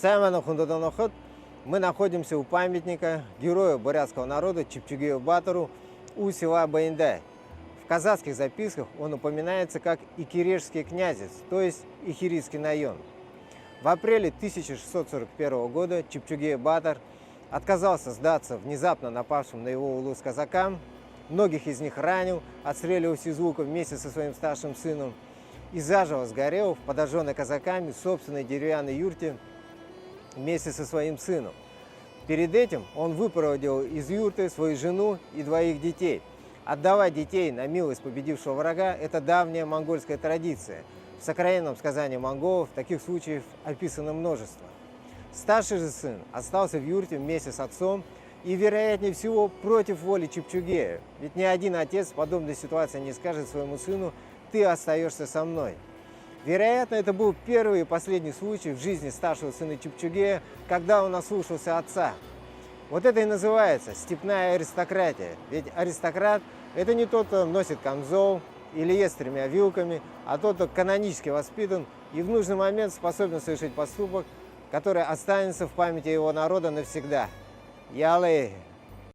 Саймона Хундадонохот мы находимся у памятника герою бурятского народа Чипчугею Батору у села Баиндай. В казахских записках он упоминается как Икерешский князец, то есть Ихирийский наён. В апреле 1641 года Чипчугей Батор отказался сдаться внезапно напавшим на его улус казакам, многих из них ранил, отстреливаясь из лука вместе со своим старшим сыном, и заживо сгорел в подожженной казаками собственной деревянной юрте вместе со своим сыном. Перед этим он выпроводил из юрты свою жену и двоих детей. Отдавать детей на милость победившего врага – это давняя монгольская традиция. В сокровенном сказании монголов таких случаев описано множество. Старший же сын остался в юрте вместе с отцом и, вероятнее всего, против воли Чипчугея. Ведь ни один отец в подобной ситуации не скажет своему сыну: «Ты остаешься со мной». Вероятно, это был первый и последний случай в жизни старшего сына Чипчугея, когда он ослушался отца. Вот это и называется степная аристократия. Ведь аристократ – это не тот, кто носит камзол или ест 3 вилками, а тот, кто канонически воспитан и в нужный момент способен совершить поступок, который останется в памяти его народа навсегда. Ялы!